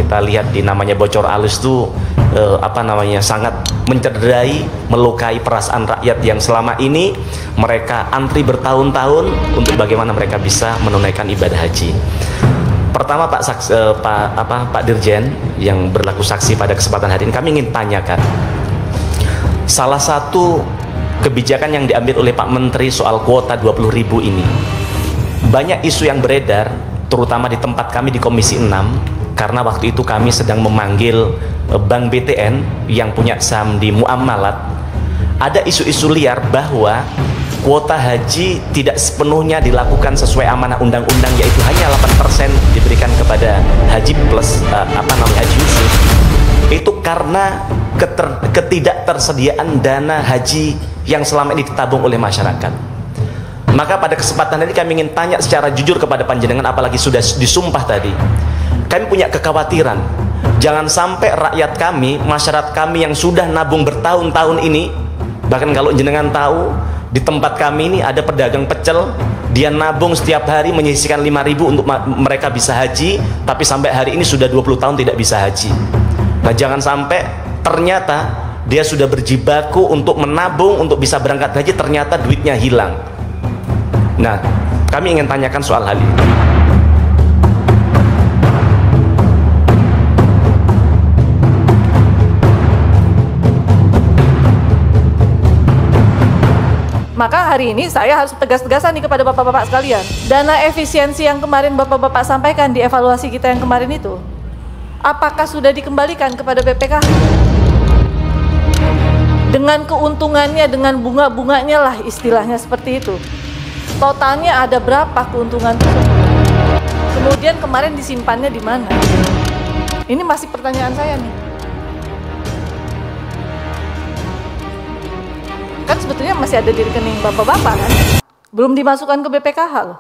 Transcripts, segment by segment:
kita lihat di namanya bocor alus itu sangat mencederai, melukai perasaan rakyat yang selama ini mereka antri bertahun-tahun untuk bagaimana mereka bisa menunaikan ibadah haji. Pertama Pak Dirjen yang berlaku saksi pada kesempatan hari ini, kami ingin tanyakan salah satu kebijakan yang diambil oleh Pak Menteri soal kuota 20.000 ini. Banyak isu yang beredar terutama di tempat kami di Komisi 6, karena waktu itu kami sedang memanggil Bank BTN yang punya saham di Muamalat. Ada isu-isu liar bahwa kuota haji tidak sepenuhnya dilakukan sesuai amanah undang-undang, yaitu hanya 8% diberikan kepada haji plus haji khusus. Itu karena ketidaktersediaan dana haji yang selama ini ditabung oleh masyarakat. Maka pada kesempatan ini kami ingin tanya secara jujur kepada panjenengan, apalagi sudah disumpah tadi. Kami punya kekhawatiran, jangan sampai rakyat kami, masyarakat kami yang sudah nabung bertahun-tahun ini, bahkan kalau jenengan tahu, di tempat kami ini ada pedagang pecel, dia nabung setiap hari menyisihkan 5.000 untuk mereka bisa haji, tapi sampai hari ini sudah 20 tahun tidak bisa haji. Nah, jangan sampai ternyata dia sudah berjibaku untuk menabung untuk bisa berangkat haji, ternyata duitnya hilang. Nah, kami ingin tanyakan soal hal ini. Maka hari ini saya harus tegas-tegasan nih kepada bapak-bapak sekalian. Dana efisiensi yang kemarin bapak-bapak sampaikan di evaluasi kita yang kemarin itu, apakah sudah dikembalikan kepada BPKH? Dengan keuntungannya, dengan bunga-bunganya lah istilahnya seperti itu. Totalnya ada berapa keuntungan tersebut? Kemudian kemarin disimpannya di mana? Ini masih pertanyaan saya nih. Kan sebetulnya masih ada di rekening bapak-bapak kan? Belum dimasukkan ke BPKH loh.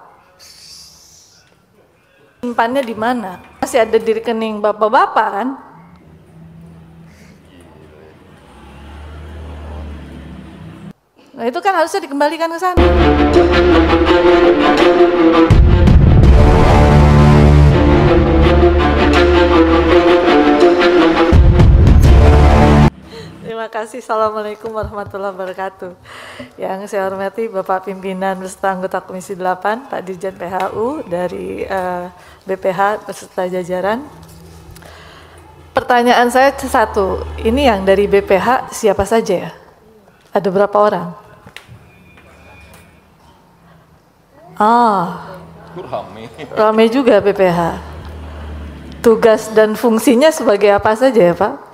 Simpannya di mana? Masih ada di rekening bapak-bapak kan? Nah itu kan harusnya dikembalikan ke sana. Terima kasih. Assalamualaikum warahmatullahi wabarakatuh. Yang saya hormati Bapak Pimpinan beserta anggota Komisi 8, Pak Dirjen PHU dari BPH beserta jajaran. Pertanyaan saya satu, ini yang dari BPH siapa saja ya? Ada berapa orang? Rame juga BPH. Tugas dan fungsinya sebagai apa saja ya Pak?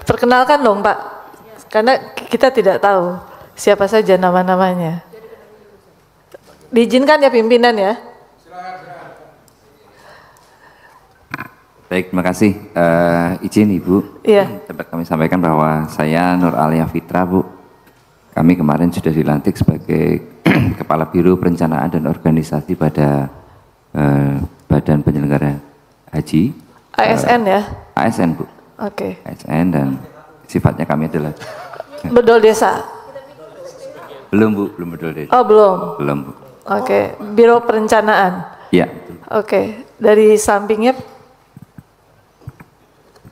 Perkenalkan dong Pak, karena kita tidak tahu siapa saja nama-namanya. Diizinkan ya pimpinan ya. Baik, terima kasih. Izin Ibu, dapat kami sampaikan bahwa saya Nur Alia Fitra Bu. Kami kemarin sudah dilantik sebagai Kepala Biro Perencanaan dan Organisasi pada Badan Penyelenggara Haji. ASN ya? ASN Bu. Oke. ASN, dan sifatnya kami adalah bedol desa. Belum Bu, belum bedol desa. Oh belum. Belum Bu. Oke, Biro Perencanaan. Ya. Oke, dari sampingnya.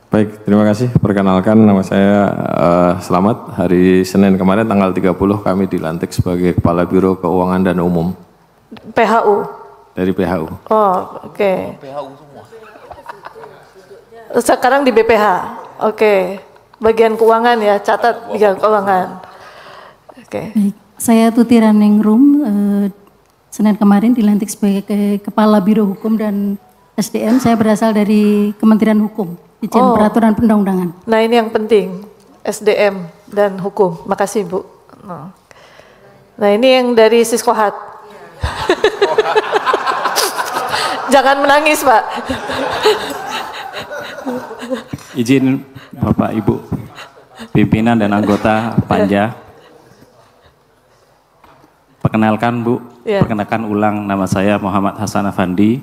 Baik, terima kasih. Perkenalkan, nama saya Selamat. Hari Senin kemarin tanggal 30 kami dilantik sebagai Kepala Biro Keuangan dan Umum. PHU? Dari PHU. Oh, oke. PHU semua. Sekarang di BPH. Oke. Bagian keuangan ya, catat bagian keuangan. Oke. Baik, saya Tuti Raningrum, Senin kemarin dilantik sebagai Kepala Biro Hukum dan SDM. Saya berasal dari Kementerian Hukum, Ditjen Peraturan Perundang-undangan. Nah ini yang penting, SDM dan Hukum. Makasih Bu. Nah ini yang dari Siskohat. Jangan menangis Pak. Izin Bapak Ibu pimpinan dan anggota Panja. Perkenalkan Bu, perkenalkan ulang, nama saya Muhammad Hasan Afandi.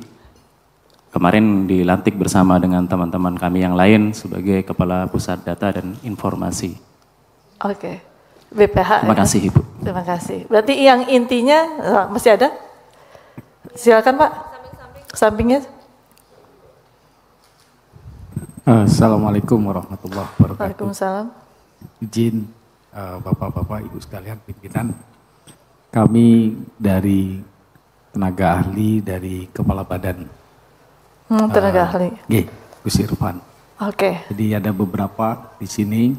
Kemarin dilantik bersama dengan teman-teman kami yang lain sebagai Kepala Pusat Data dan Informasi. Oke, BPH. Terima kasih Ibu. Terima kasih. Berarti yang intinya masih ada? Silakan Pak. Sampingnya. Assalamualaikum warahmatullahi wabarakatuh. Waalaikumsalam. Izin Bapak-Bapak, Ibu sekalian pimpinan, kami dari tenaga ahli dari Kepala Badan. Tenaga ahli. Gus Irfan. Oke. Jadi ada beberapa di sini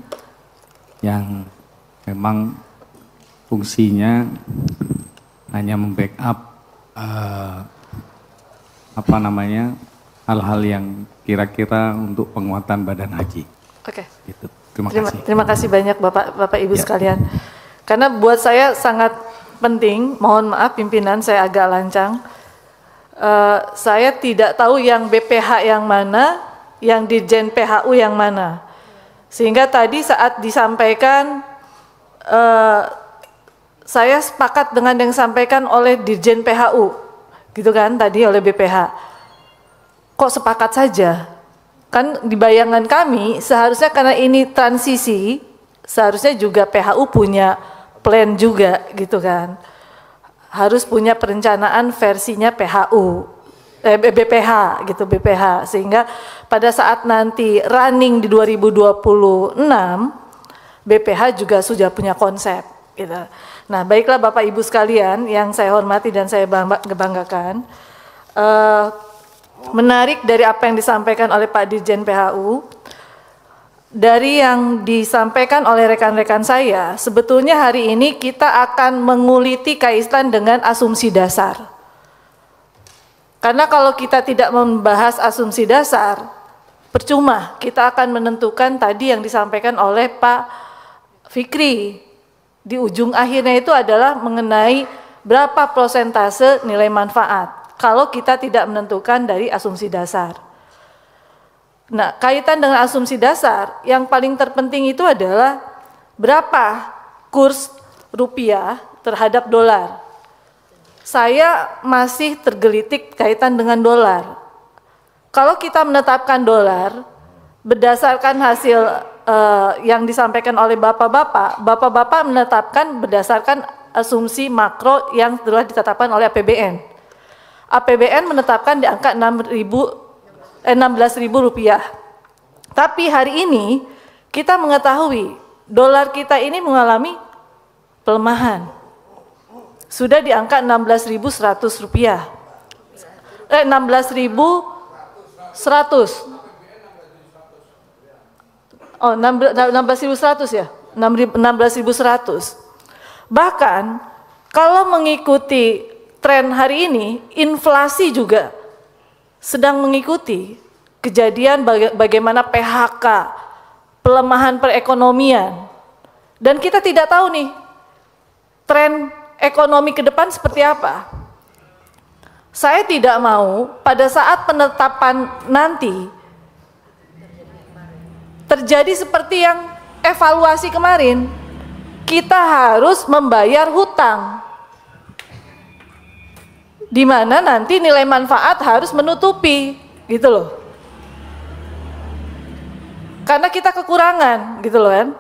yang memang fungsinya hanya membackup hal-hal yang kira-kira untuk penguatan badan haji. Oke. Gitu. Terima kasih. Terima kasih banyak Bapak Ibu sekalian. Karena buat saya sangat penting, mohon maaf pimpinan saya agak lancang. Saya tidak tahu yang BPH yang mana, yang Dirjen PHU yang mana. Sehingga tadi saat disampaikan, saya sepakat dengan yang disampaikan oleh Dirjen PHU, gitu kan tadi oleh BPH. Kok sepakat saja? Kan di bayangan kami seharusnya karena ini transisi, seharusnya juga PHU punya plan juga gitu kan. Harus punya perencanaan versinya PHU, BPH gitu, BPH. Sehingga pada saat nanti running di 2026, BPH juga sudah punya konsep gitu. Nah baiklah Bapak Ibu sekalian yang saya hormati dan saya banggakan, menarik dari apa yang disampaikan oleh Pak Dirjen PHU, dari yang disampaikan oleh rekan-rekan saya, sebetulnya hari ini kita akan menguliti kaitan dengan asumsi dasar. Karena kalau kita tidak membahas asumsi dasar, percuma kita akan menentukan tadi yang disampaikan oleh Pak Fikri. Di ujung akhirnya itu adalah mengenai berapa persentase nilai manfaat kalau kita tidak menentukan dari asumsi dasar. Nah, kaitan dengan asumsi dasar, yang paling terpenting itu adalah berapa kurs rupiah terhadap dolar. Saya masih tergelitik kaitan dengan dolar. Kalau kita menetapkan dolar, berdasarkan hasil yang disampaikan oleh bapak-bapak menetapkan berdasarkan asumsi makro yang telah ditetapkan oleh APBN. APBN menetapkan di angka 16.000 rupiah. Tapi hari ini kita mengetahui dolar kita ini mengalami pelemahan. Sudah di angka 16.100 rupiah. 16.100. Oh, 16.100 ya? 16.100. Bahkan kalau mengikuti tren hari ini, inflasi juga sedang mengikuti kejadian bagaimana PHK, pelemahan perekonomian. Dan kita tidak tahu nih, tren ekonomi ke depan seperti apa. Saya tidak mau pada saat penetapan nanti terjadi seperti yang evaluasi kemarin, kita harus membayar hutang, di mana nanti nilai manfaat harus menutupi, gitu loh. Karena kita kekurangan, gitu loh kan.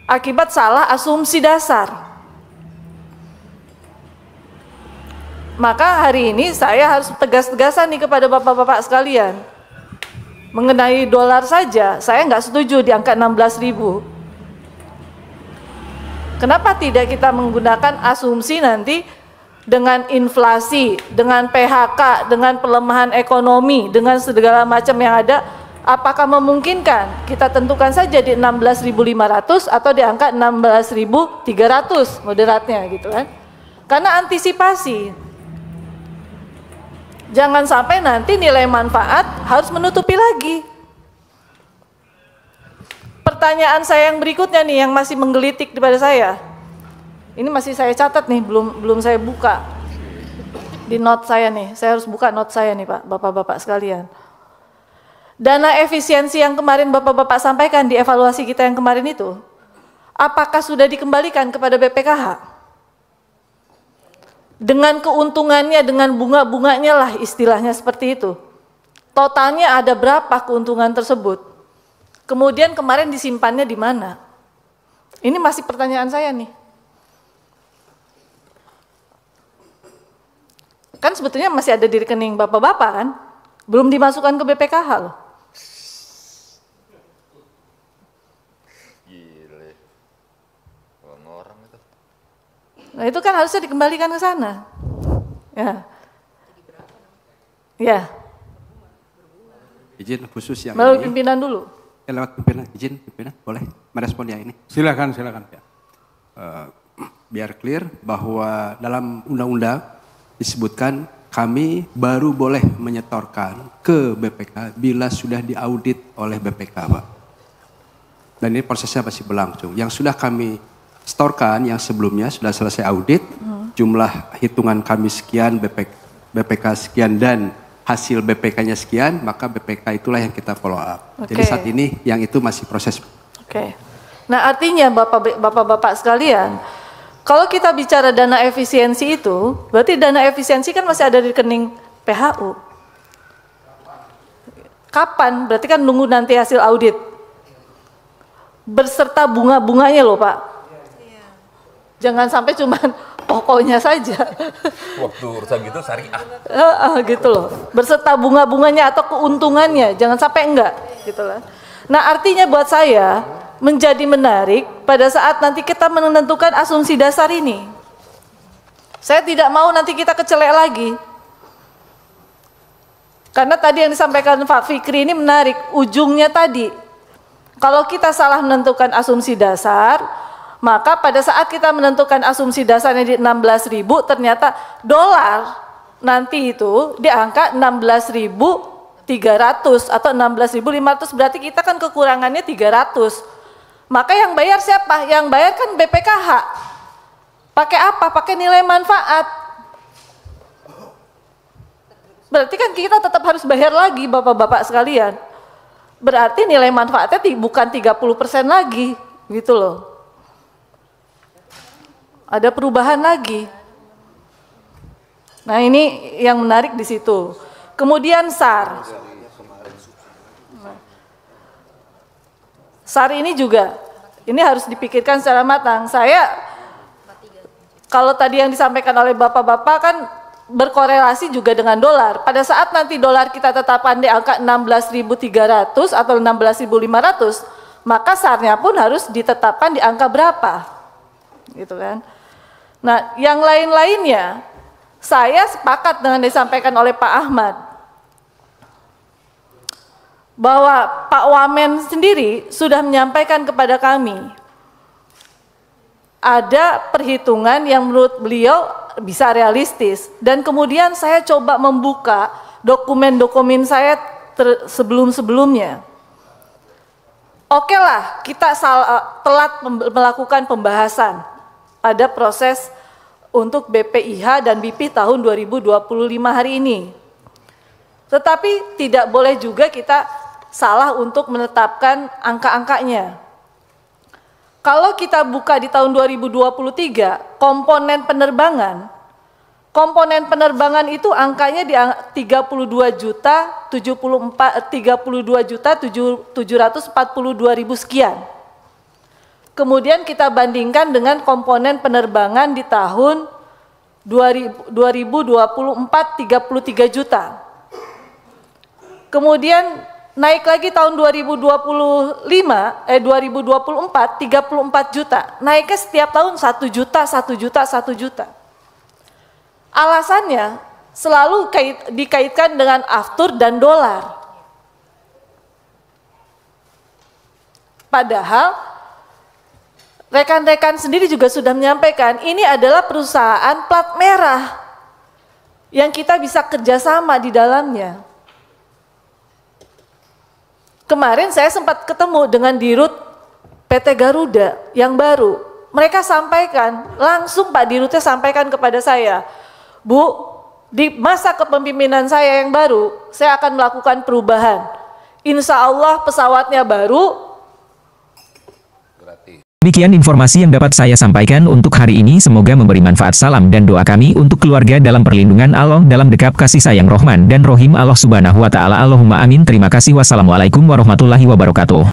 Akibat salah asumsi dasar. Maka hari ini saya harus tegas-tegasan nih kepada bapak-bapak sekalian. Mengenai dolar saja, saya nggak setuju di angka 16.000. Kenapa tidak kita menggunakan asumsi nanti dengan inflasi, dengan PHK, dengan pelemahan ekonomi, dengan segala macam yang ada, apakah memungkinkan kita tentukan saja di 16.500 atau di angka 16.300 moderatnya gitu kan. Karena antisipasi. Jangan sampai nanti nilai manfaat harus menutupi lagi. Pertanyaan saya yang berikutnya nih yang masih menggelitik daripada saya. Ini masih saya catat nih, belum saya buka di note saya nih. Saya harus buka note saya nih Pak, bapak-bapak sekalian. Dana efisiensi yang kemarin bapak-bapak sampaikan di evaluasi kita yang kemarin itu, apakah sudah dikembalikan kepada BPKH? Dengan keuntungannya, dengan bunga-bunganya lah istilahnya seperti itu. Totalnya ada berapa keuntungan tersebut? Kemudian kemarin disimpannya di mana? Ini masih pertanyaan saya nih. Kan sebetulnya masih ada di rekening bapak-bapak kan? Belum dimasukkan ke BPKH loh. Nah itu kan harusnya dikembalikan ke sana. Ya. Ya. Izin khusus yang melalui ini. Pimpinan dulu. Lewat pimpinan, izin pimpinan, boleh merespon yang ini. Silakan. Ya. Biar clear bahwa dalam undang-undang disebutkan kami baru boleh menyetorkan ke BPK bila sudah diaudit oleh BPK, Pak. Dan ini prosesnya masih berlangsung. Yang sudah kami setorkan yang sebelumnya sudah selesai audit, jumlah hitungan kami sekian, BPK sekian dan hasil BPK-nya sekian, maka BPK itulah yang kita follow up. Jadi saat ini yang itu masih proses. Nah artinya Bapak-Bapak sekalian, kalau kita bicara dana efisiensi itu, berarti dana efisiensi kan masih ada di rekening PHU. Kapan? Berarti kan nunggu nanti hasil audit. Berserta bunga-bunganya loh Pak. Jangan sampai cuman pokoknya saja. Waktu urusan gitu syariah. Gitu loh. Berserta bunga-bunganya atau keuntungannya, jangan sampai enggak gitu lah. Nah, artinya buat saya menjadi menarik pada saat nanti kita menentukan asumsi dasar ini. Saya tidak mau nanti kita kecelek lagi. Karena tadi yang disampaikan Pak Fikri ini menarik, ujungnya tadi. Kalau kita salah menentukan asumsi dasar, maka pada saat kita menentukan asumsi dasarnya di 16.000, ternyata dolar nanti itu di angka 16.300 atau 16.500, berarti kita kan kekurangannya 300. Maka yang bayar siapa? Yang bayar kan BPKH. Pakai apa? Pakai nilai manfaat. Berarti kan kita tetap harus bayar lagi Bapak-bapak sekalian. Berarti nilai manfaatnya bukan 30% lagi, gitu loh. Ada perubahan lagi. Nah ini yang menarik di situ. Kemudian SAR. SAR ini juga, ini harus dipikirkan secara matang. Saya, kalau tadi yang disampaikan oleh Bapak-Bapak kan berkorelasi juga dengan dolar. Pada saat nanti dolar kita tetapkan di angka 16.300 atau 16.500, maka SAR-nya pun harus ditetapkan di angka berapa. Gitu kan. Nah, yang lain-lainnya, saya sepakat dengan disampaikan oleh Pak Ahmad, bahwa Pak Wamen sendiri sudah menyampaikan kepada kami, ada perhitungan yang menurut beliau bisa realistis, dan kemudian saya coba membuka dokumen-dokumen saya sebelum-sebelumnya. Oke lah, kita telat melakukan pembahasan pada proses untuk BPIH dan BIP tahun 2025 hari ini. Tetapi tidak boleh juga kita salah untuk menetapkan angka-angkanya. Kalau kita buka di tahun 2023, komponen penerbangan itu angkanya di 32.742.000 sekian. Kemudian kita bandingkan dengan komponen penerbangan di tahun 2024 33 juta. Kemudian naik lagi tahun 2024 34 juta. Naiknya setiap tahun 1 juta, 1 juta, 1 juta. Alasannya selalu dikaitkan dengan aftur dan dolar. Padahal rekan-rekan sendiri juga sudah menyampaikan, ini adalah perusahaan plat merah yang kita bisa kerjasama di dalamnya. Kemarin saya sempat ketemu dengan Dirut PT Garuda yang baru. Mereka sampaikan, langsung Pak Dirutnya sampaikan kepada saya, Bu, di masa kepemimpinan saya yang baru, saya akan melakukan perubahan. Insya Allah pesawatnya baru. Demikian informasi yang dapat saya sampaikan untuk hari ini, semoga memberi manfaat. Salam dan doa kami untuk keluarga dalam perlindungan Allah, dalam dekap kasih sayang Rahman dan Rohim Allah Subhanahu wa Ta'ala. Allahumma amin. Terima kasih. Wassalamualaikum warahmatullahi wabarakatuh.